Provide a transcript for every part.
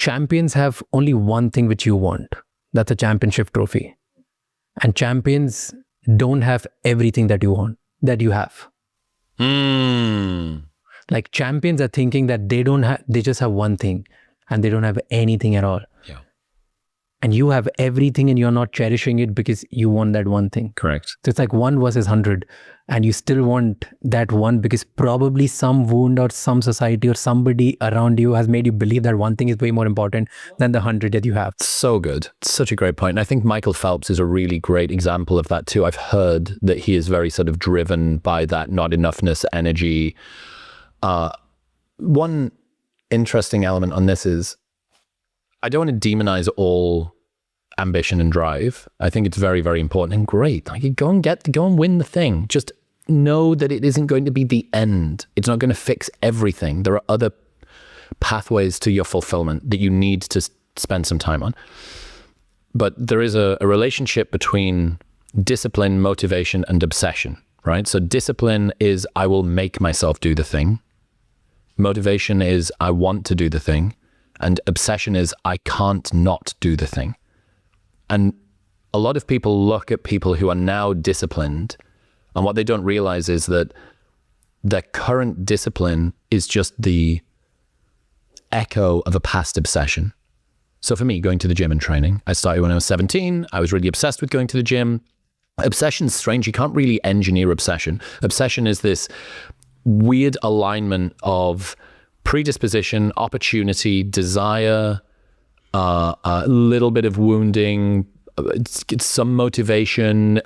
champions have only one thing which you want. That's a championship trophy. And champions don't have everything that you want, that you have. Like champions are thinking that they just have one thing and they don't have anything at all. Yeah. And you have everything and you're not cherishing it because you want that one thing. Correct. So it's like 1 versus 100 and you still want that one because probably some wound or some society or somebody around you has made you believe that one thing is way more important than the 100 that you have. So good. Such a great point. And I think Michael Phelps is a really great example of that too. I've heard that he is very sort of driven by that not enoughness energy. One interesting element on this is I don't want to demonize all ambition and drive. I think it's very, very important and great. Like you go and win the thing. Just know that it isn't going to be the end. It's not going to fix everything. There are other pathways to your fulfillment that you need to spend some time on. But there is a relationship between discipline, motivation, and obsession, right? So discipline is I will make myself do the thing. Motivation is I want to do the thing. And obsession is I can't not do the thing. And a lot of people look at people who are now disciplined, and what they don't realize is that their current discipline is just the echo of a past obsession. So for me, going to the gym and training, I started when I was 17. I was really obsessed with going to the gym. Obsession's strange. You can't really engineer obsession. Obsession is this weird alignment of predisposition, opportunity, desire, a little bit of wounding, some motivation,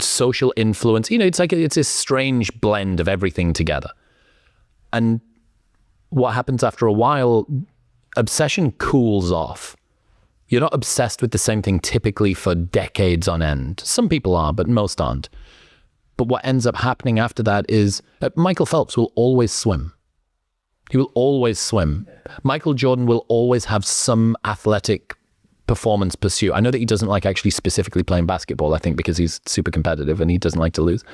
social influence. You know, it's a strange blend of everything together. And what happens after a while, obsession cools off. You're not obsessed with the same thing typically for decades on end. Some people are, but most aren't. But what ends up happening after that is Michael Phelps will always swim. He will always swim. Michael Jordan will always have some athletic performance pursuit. I know that he doesn't like actually specifically playing basketball, I think because he's super competitive and he doesn't like to lose.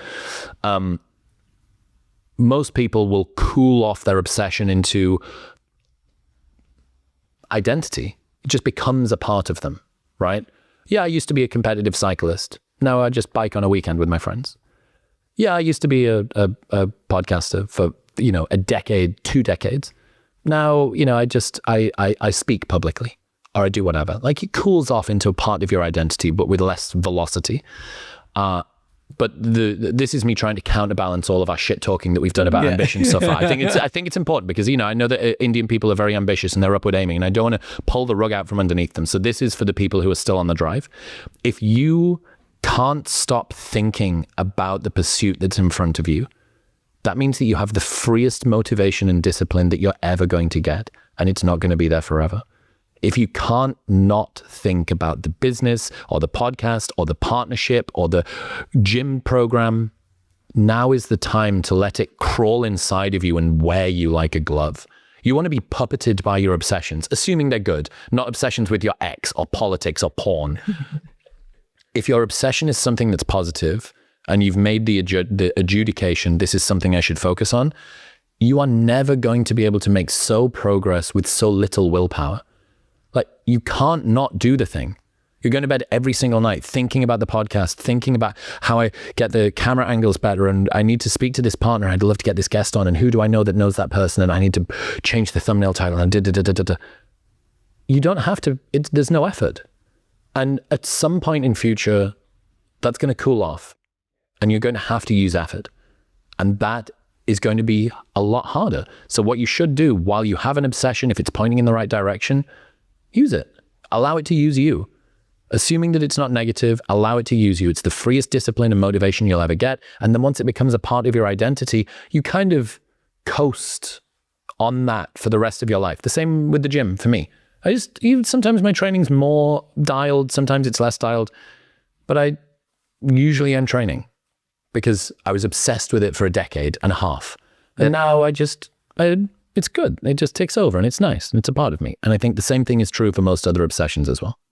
Most people will cool off their obsession into identity. It just becomes a part of them, right? Yeah, I used to be a competitive cyclist. Now I just bike on a weekend with my friends. Yeah, I used to be a podcaster for a decade, 2 decades. Now, I speak publicly or I do whatever. Like it cools off into a part of your identity, but with less velocity. But this is me trying to counterbalance all of our shit talking that we've done about ambition so far. I think it's important because, I know that Indian people are very ambitious and they're upward aiming and I don't want to pull the rug out from underneath them. So this is for the people who are still on the drive. If you can't stop thinking about the pursuit that's in front of you, that means that you have the freest motivation and discipline that you're ever going to get, and it's not going to be there forever. If you can't not think about the business or the podcast or the partnership or the gym program, now is the time to let it crawl inside of you and wear you like a glove. You want to be puppeted by your obsessions, assuming they're good, not obsessions with your ex or politics or porn. If your obsession is something that's positive, and you've made the adjudication, this is something I should focus on, you are never going to be able to make progress with so little willpower. Like you can't not do the thing. You're going to bed every single night thinking about the podcast, thinking about how I get the camera angles better and I need to speak to this partner. I'd love to get this guest on and who do I know that knows that person and I need to change the thumbnail title and You don't have to, there's no effort. And at some point in future, that's going to cool off. And you're going to have to use effort. And that is going to be a lot harder. So what you should do while you have an obsession, if it's pointing in the right direction, use it. Allow it to use you. Assuming that it's not negative, allow it to use you. It's the freest discipline and motivation you'll ever get. And then once it becomes a part of your identity, you kind of coast on that for the rest of your life. The same with the gym for me. Sometimes my training's more dialed, sometimes it's less dialed, but I usually am training. Because I was obsessed with it for a decade and a half. And now it's good. It just takes over and it's nice and it's a part of me. And I think the same thing is true for most other obsessions as well.